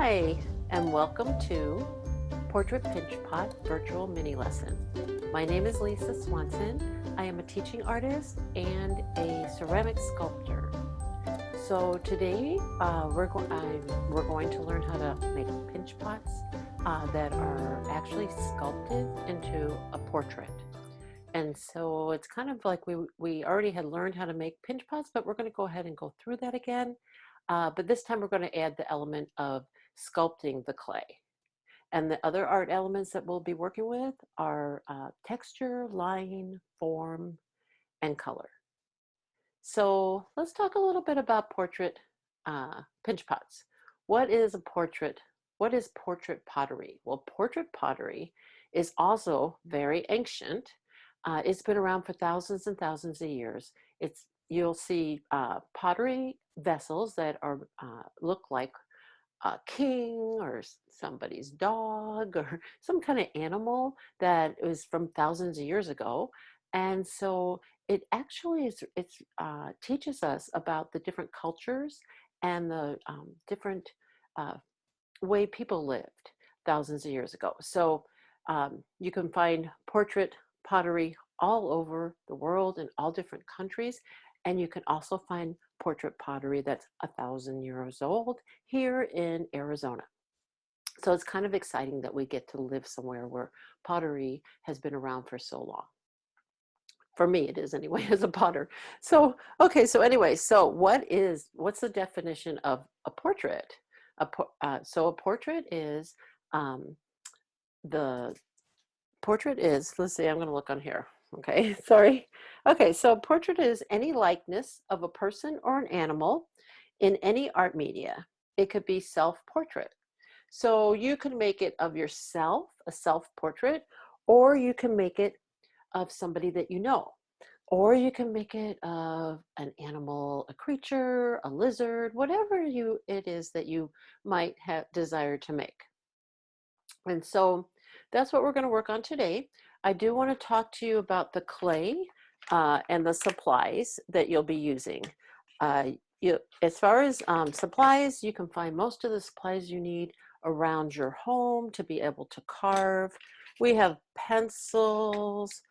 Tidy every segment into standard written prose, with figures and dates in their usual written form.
Hi, and welcome to Portrait Pinch Pot Virtual Mini Lesson. My name is Lisa Swanson. I am a teaching artist and a ceramic sculptor. So today we're going to learn how to make pinch pots that are actually sculpted into a portrait. And so it's kind of like we already had learned how to make pinch pots, but we're going to go ahead and go through that again. But this time we're going to add the element of sculpting the clay. And the other art elements that we'll be working with are texture, line, form, and color. So let's talk a little bit about portrait pinch pots. What is a portrait? What is portrait pottery? Well, portrait pottery is also very ancient. It's been around for thousands and thousands of years. You'll see pottery vessels that are look like a king or somebody's dog or some kind of animal that was from thousands of years ago. And so it actually teaches us about the different cultures and the different uh, way people lived thousands of years ago. So you can find portrait pottery all over the world in all different countries. And you can also find portrait pottery that's 1,000 years old here in Arizona. So it's kind of exciting that we get to live somewhere where pottery has been around for so long. For me, it is anyway, as a potter. So, okay, so anyway, so what's the definition of a portrait? So a portrait is, the portrait is, let's see, I'm going to look on here. Okay, sorry. Okay, so portrait is any likeness of a person or an animal in any art media. It could be self-portrait. So you can make it of yourself, a self-portrait, or you can make it of somebody that you know, or you can make it of an animal, a creature, a lizard, whatever it is that you might have desired to make. And so that's what we're going to work on today. I do want to talk to you about the clay and the supplies that you'll be using. As far as supplies, you can find most of the supplies you need around your home to be able to carve. We have pencils.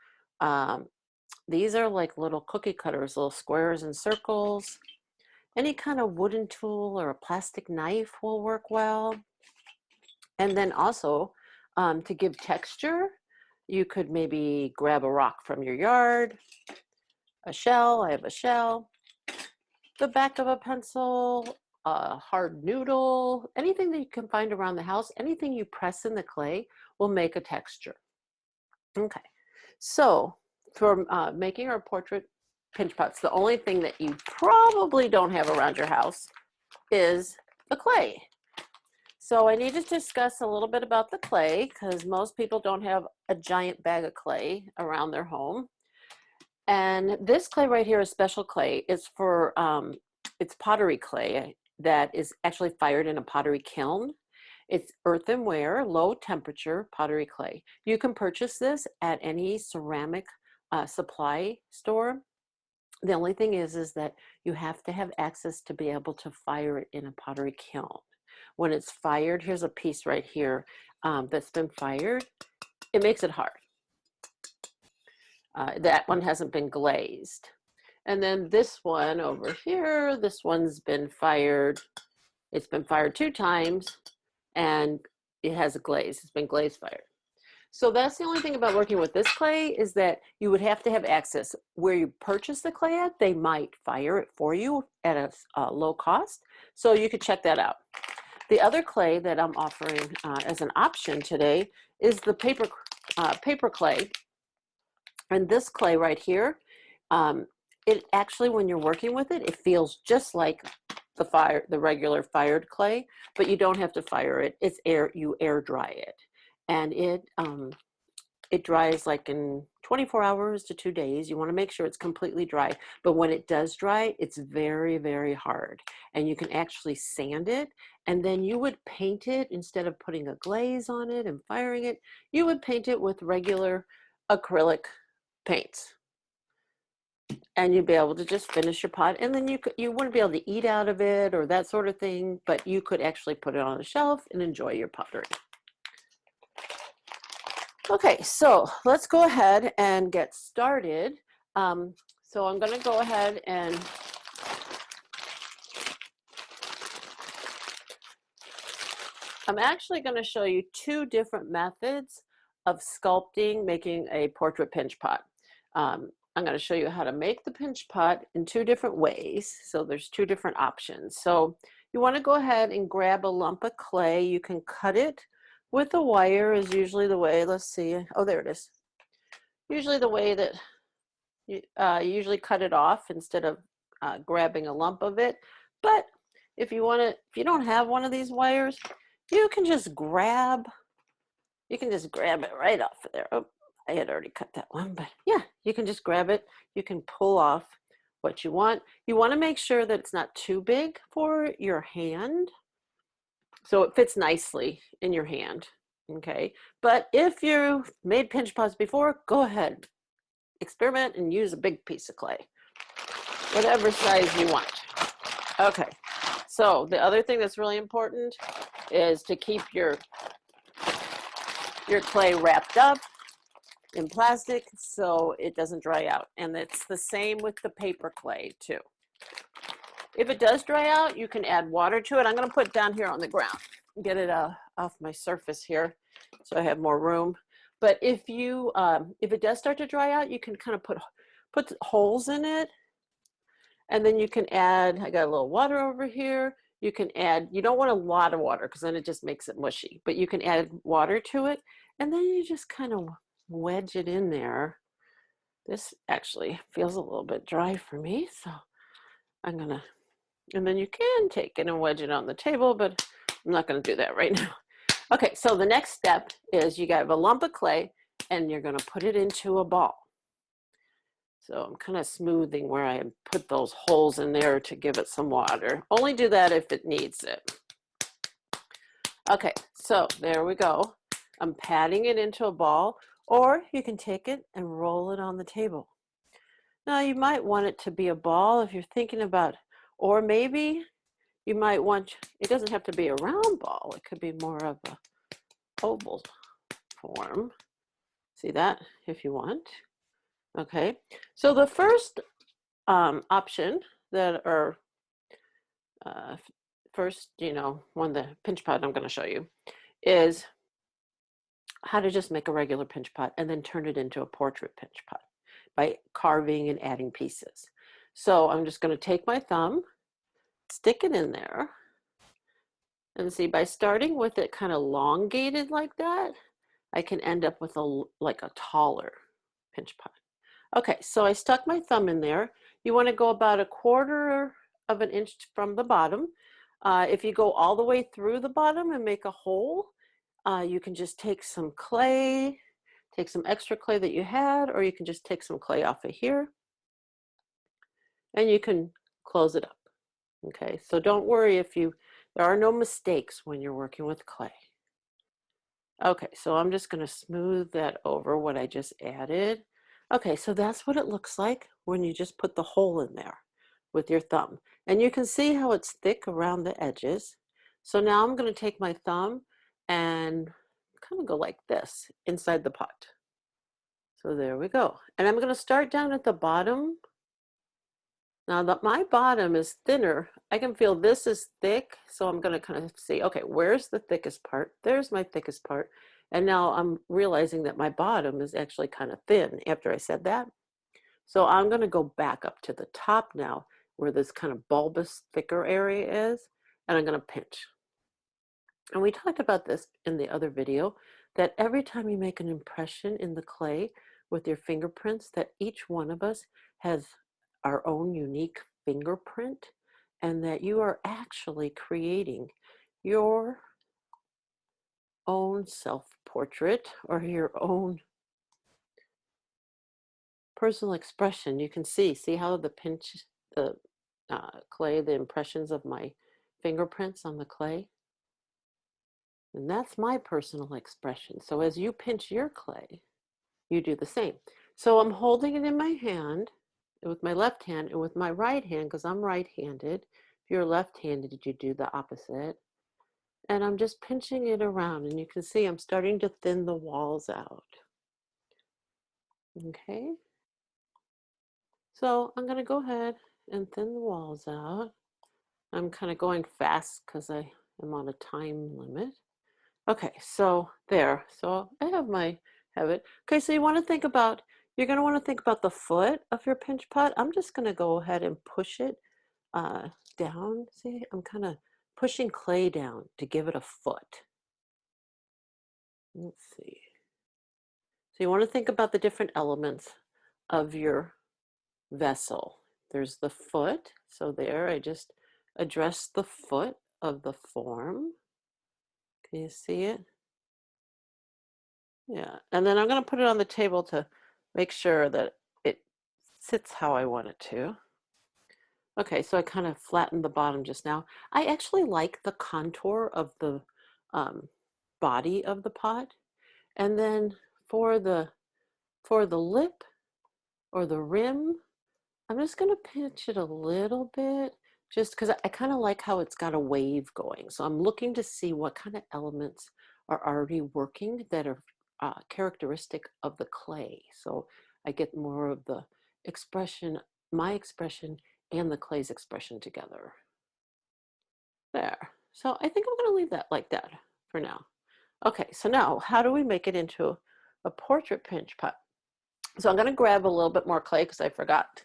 These are like little cookie cutters, little squares and circles. Any kind of wooden tool or a plastic knife will work well. And then also, to give texture, you could maybe grab a rock from your yard, a shell, I have a shell, the back of a pencil, a hard noodle, anything that you can find around the house, anything you press in the clay will make a texture. Okay, so for making our portrait pinch pots, the only thing that you probably don't have around your house is the clay. So I need to discuss a little bit about the clay because most people don't have a giant bag of clay around their home. And this clay right here is special clay. It's for, it's pottery clay that is actually fired in a pottery kiln. It's earthenware, low temperature pottery clay. You can purchase this at any ceramic supply store. The only thing is that you have to have access to be able to fire it in a pottery kiln. When it's fired, here's a piece right here that's been fired. It makes it hard. That one hasn't been glazed. And then this one over here, this one's been fired. It's been fired 2 times and it has a glaze. It's been glaze fired. So that's the only thing about working with this clay is that you would have to have access. Where you purchase the clay at, they might fire it for you at a low cost. So you could check that out. The other clay that I'm offering as an option today is the paper clay. And this clay right here, it actually, when you're working with it, it feels just like the regular fired clay, but you don't have to fire it. It's you air dry it. And it dries like in 24 hours to 2 days. You want to make sure it's completely dry. But when it does dry, it's very, very hard. And you can actually sand it. And then you would paint it instead of putting a glaze on it and firing it. You would paint it with regular acrylic paints. and you'd be able to just finish your pot, and then you wouldn't be able to eat out of it or that sort of thing, but you could actually put it on a shelf and enjoy your pottery. Okay, so let's go ahead and get started. So I'm going to go ahead and I'm actually going to show you two different methods of sculpting, making a portrait pinch pot. I'm going to show you how to make the pinch pot in two different ways. So there's two different options. So you want to go ahead and grab a lump of clay. You can cut it with a wire is usually the way. Let's see. Oh, there it is. Usually the way that you usually cut it off instead of grabbing a lump of it. But if you if you don't have one of these wires, you can just grab it right off of there. Oh, I had already cut that one, but yeah, you can just grab it. You can pull off what you want. You want to make sure that it's not too big for your hand, so it fits nicely in your hand, okay? But if you've made pinch pots before, go ahead, experiment and use a big piece of clay, whatever size you want. Okay, so the other thing that's really important is to keep your clay wrapped up in plastic so it doesn't dry out. And it's the same with the paper clay too. If it does dry out, you can add water to it. I'm going to put it down here on the ground, get it off my surface here so I have more room. But if it does start to dry out, you can kind of put holes in it, and then you can add, I got a little water over here. You can add, you don't want a lot of water because then it just makes it mushy, but you can add water to it, and then you just kind of wedge it in there. This actually feels a little bit dry for me, so I'm gonna, and then you can take it and wedge it on the table, but I'm not gonna do that right now. Okay, so the next step is you got a lump of clay and you're gonna put it into a ball. So I'm kind of smoothing where I put those holes in there to give it some water. Only do that if it needs it. Okay, so there we go. I'm patting it into a ball, or you can take it and roll it on the table. Now you might want it to be a ball if you're thinking about, or maybe you might want, it doesn't have to be a round ball. It could be more of a oval form. See that if you want. Okay, so the first option that are first, one the pinch pot I'm going to show you is how to just make a regular pinch pot and then turn it into a portrait pinch pot by carving and adding pieces. So I'm just going to take my thumb, stick it in there, and see, by starting with it kind of elongated like that, I can end up with like a taller pinch pot. Okay, so I stuck my thumb in there. You want to go about 1/4 of an inch from the bottom. If you go all the way through the bottom and make a hole, you can just take some clay, take some extra clay that you had, or you can just take some clay off of here, and you can close it up. Okay, so don't worry there are no mistakes when you're working with clay. Okay, so I'm just going to smooth that over what I just added. Okay, so that's what it looks like when you just put the hole in there with your thumb. And you can see how it's thick around the edges. So now I'm going to take my thumb and kind of go like this inside the pot. So there we go. And I'm going to start down at the bottom. Now that my bottom is thinner, I can feel this is thick. So I'm going to kind of see, okay, where's the thickest part? There's my thickest part. And now I'm realizing that my bottom is actually kind of thin after I said that. So I'm going to go back up to the top now where this kind of bulbous, thicker area is, and I'm going to pinch. And we talked about this in the other video, that every time you make an impression in the clay with your fingerprints, that each one of us has our own unique fingerprint, and that you are actually creating your own self-portrait or your own personal expression. You can see how the clay, the impressions of my fingerprints on the clay. And that's my personal expression. So as you pinch your clay, you do the same. So I'm holding it in my hand, with my left hand, and with my right hand, because I'm right-handed. If you're left-handed, you do the opposite. And I'm just pinching it around, and you can see I'm starting to thin the walls out. Okay, so I'm going to go ahead and thin the walls out. I'm kind of going fast because I am on a time limit. Okay, so there. So I have it. Okay, so you're going to want to think about the foot of your pinch pot. I'm just going to go ahead and push it down. See, I'm kind of pushing clay down to give it a foot. Let's see. So you want to think about the different elements of your vessel. There's the foot. So there, I just addressed the foot of the form. Can you see it? Yeah. And then I'm going to put it on the table to make sure that it sits how I want it to. Okay, so I kind of flattened the bottom just now. I actually like the contour of the body of the pot. And then for the lip or the rim, I'm just going to pinch it a little bit just because I kind of like how it's got a wave going. So I'm looking to see what kind of elements are already working that are characteristic of the clay. So I get more of the expression, my expression, and the clay's expression together. There. So I think I'm going to leave that like that for now. Okay, so now how do we make it into a portrait pinch pot? So I'm going to grab a little bit more clay because I forgot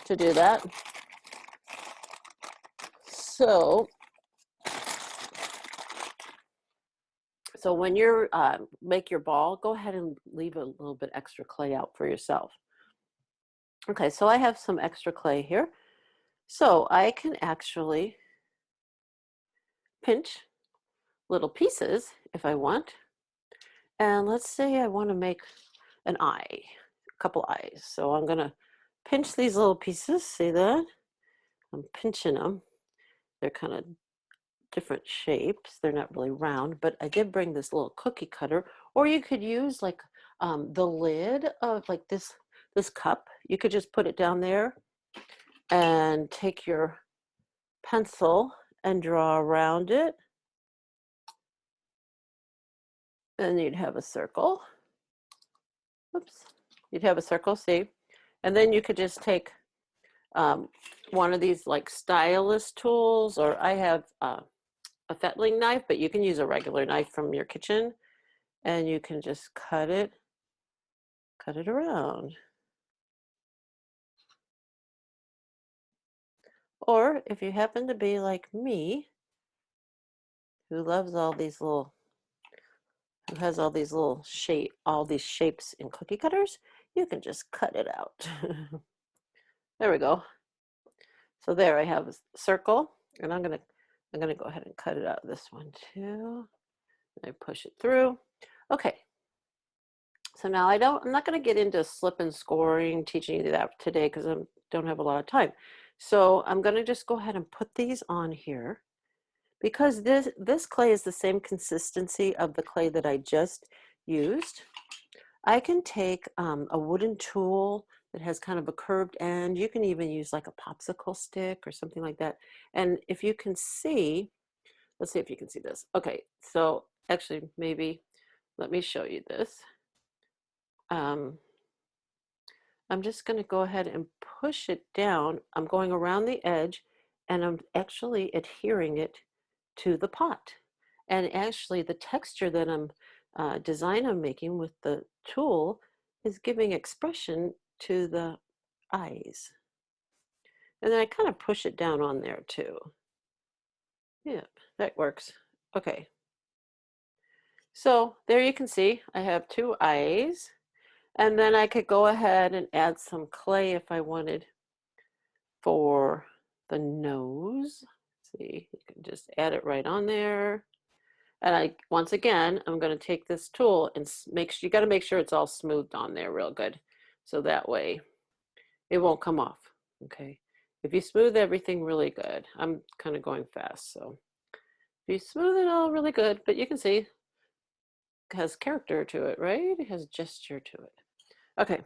to do that. So when you're make your ball, go ahead and leave a little bit extra clay out for yourself. Okay, so I have some extra clay here. So I can actually pinch little pieces if I want. And let's say I want to make an eye, a couple eyes. So I'm going to pinch these little pieces. See that? I'm pinching them. They're kind of different shapes. They're not really round, but I did bring this little cookie cutter, or you could use like the lid of like this cup. You could just put it down there and take your pencil and draw around it. And you'd have a circle. Oops. You'd have a circle, see? And then you could just take one of these like stylus tools, or I have a fettling knife, but you can use a regular knife from your kitchen, and you can just cut it around. Or if you happen to be like me, who loves all these little, who has all these little all these shapes in cookie cutters, you can just cut it out. There we go. So there I have a circle, and I'm gonna go ahead and cut it out of this one too. I push it through. Okay. So now I'm not going to get into slip and scoring, teaching you that today because I don't have a lot of time. So I'm going to just go ahead and put these on here because this clay is the same consistency of the clay that I just used. I can take a wooden tool that has kind of a curved end. You can even use like a popsicle stick or something like that. And if you can see, let's see if you can see this. Okay, so actually maybe let me show you this. I'm just going to go ahead and push it down. I'm going around the edge and I'm actually adhering it to the pot. And actually the texture that I'm making with the tool is giving expression to the eyes. And then I kind of push it down on there too. Yeah, that works. Okay. So there you can see I have two eyes. And then I could go ahead and add some clay if I wanted for the nose. See, you can just add it right on there. And once again, I'm going to take this tool and you got to make sure it's all smoothed on there real good. So that way it won't come off. Okay. If you smooth everything really good, I'm kind of going fast. So if you smooth it all really good, but you can see it has character to it, right? It has gesture to it. Okay.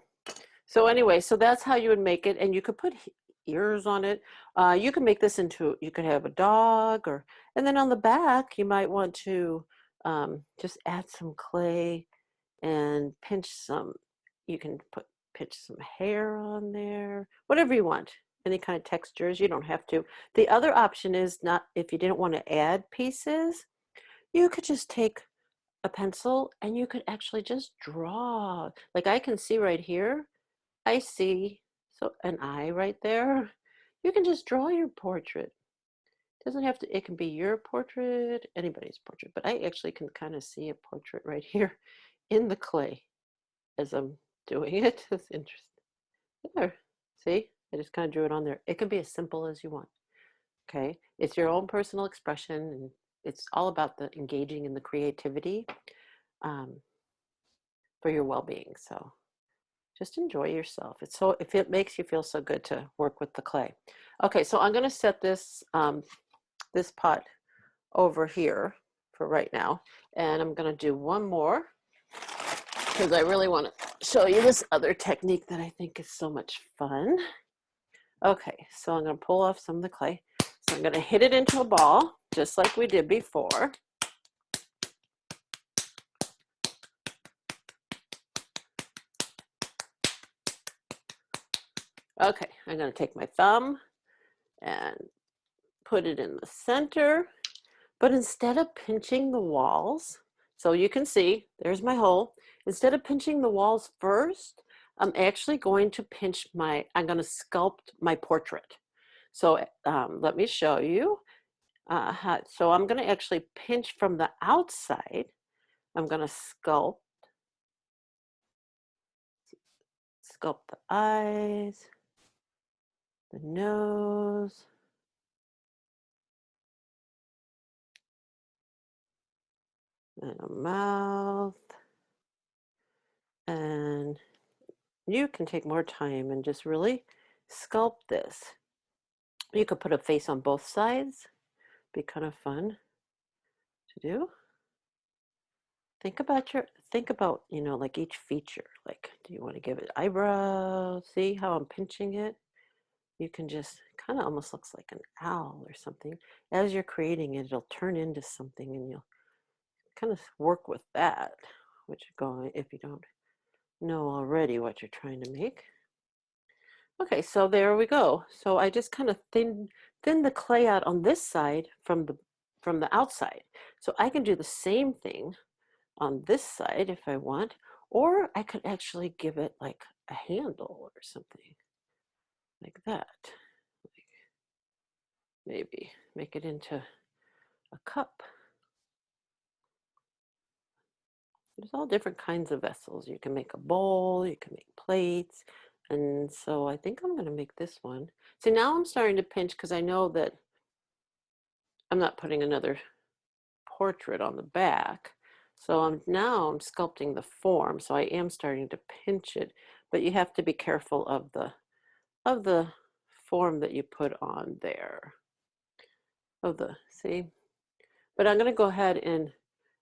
So anyway, so that's how you would make it, and you could put ears on it. You can make this into, you could have a dog, or, and then on the back, you might want to just add some clay and pinch some, you can pinch some hair on there, whatever you want, any kind of textures, you don't have to. The other option is not, if you didn't want to add pieces, you could just take a pencil and you could actually just draw. Like I can see right here, I see so an eye right there. You can just draw your portrait. It doesn't have to, it can be your portrait, anybody's portrait, but I actually can kind of see a portrait right here in the clay as I'm doing it. It's interesting. There, see, I just kind of drew it on there. It can be as simple as you want. Okay, it's your own personal expression, and it's all about the engaging in the creativity um, for your well-being. So just enjoy yourself. It's so, if it makes you feel so good to work with the clay. Okay, so I'm going to set this this pot over here for right now, and I'm going to do one more because I really want to show you this other technique that I think is so much fun. Okay, so I'm going to pull off some of the clay. So I'm going to hit it into a ball, just like we did before. Okay, I'm going to take my thumb and put it in the center, but instead of pinching the walls, so you can see, there's my hole. Instead of pinching the walls first, I'm actually going to pinch I'm going to sculpt my portrait. So let me show you. So I'm going to actually pinch from the outside. I'm going to sculpt the eyes, the nose, and a mouth. And you can take more time and just really sculpt this. You could put a face on both sides. Be kind of fun to do. Think about, you know, like each feature. Like, do you want to give it eyebrows? See how I'm pinching it? You can just kind of almost looks like an owl or something. As you're creating it, it'll turn into something, and you'll kind of work with that, which going if you don't know already what you're trying to make. Okay, so there we go. So I just kind of thin the clay out on this side from the outside. So I can do the same thing on this side if I want, or I could actually give it like a handle or something like that. Like maybe make it into a cup. There's all different kinds of vessels. You can make a bowl, you can make plates. And so I think I'm going to make this one. See, now I'm starting to pinch because I know that I'm not putting another portrait on the back. So now I'm sculpting the form. So I am starting to pinch it, but you have to be careful of the form that you put on there. See? But I'm going to go ahead and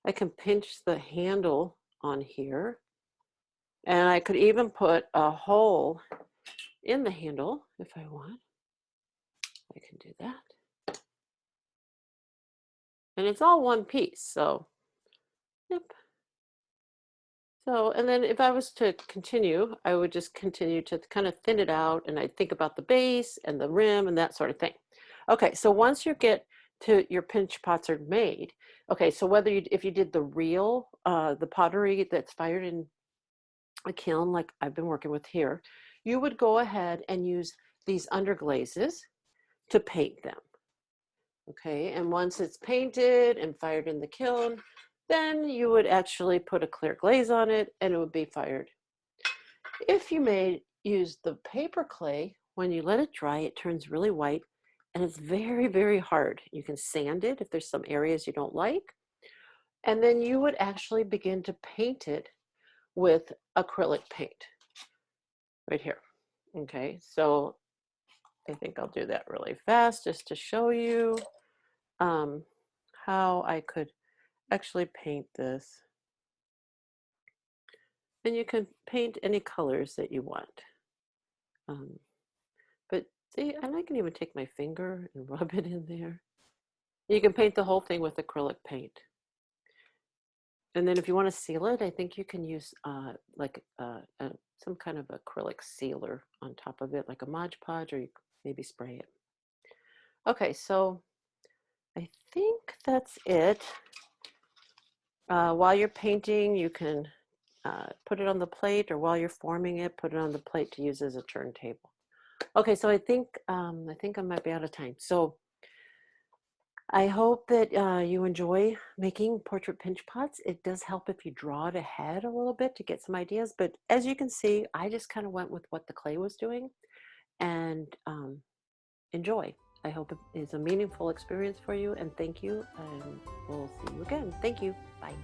I can pinch the handle on here. And I could even put a hole in the handle if I want. I can do that. And it's all one piece, so, yep. So, and then if I was to continue, I would just continue to kind of thin it out, and I'd think about the base and the rim and that sort of thing. Okay, so once you get to your pinch pots are made, okay, so if you did the real, the pottery that's fired in a kiln like I've been working with here, you would go ahead and use these underglazes to paint them. Okay, and once it's painted and fired in the kiln, then you would actually put a clear glaze on it and it would be fired. If you use the paper clay, when you let it dry, it turns really white and it's very, very hard. You can sand it if there's some areas you don't like. And then you would actually begin to paint it with acrylic paint right here. Okay, so I think I'll do that really fast just to show you how I could actually paint this. And you can paint any colors that you want. Um, but see, and I can even take my finger and rub it in there. You can paint the whole thing with acrylic paint. And then if you want to seal it, I think you can use like some kind of acrylic sealer on top of it, like a Mod Podge, or you maybe spray it. Okay, so I think that's it. While you're painting, you can put it on the plate, or while you're forming it, put it on the plate to use as a turntable. Okay, so I think I might be out of time. So I hope that you enjoy making portrait pinch pots. It does help if you draw it ahead a little bit to get some ideas. But as you can see, I just kind of went with what the clay was doing, and enjoy. I hope it is a meaningful experience for you, and thank you, and we'll see you again. Thank you. Bye.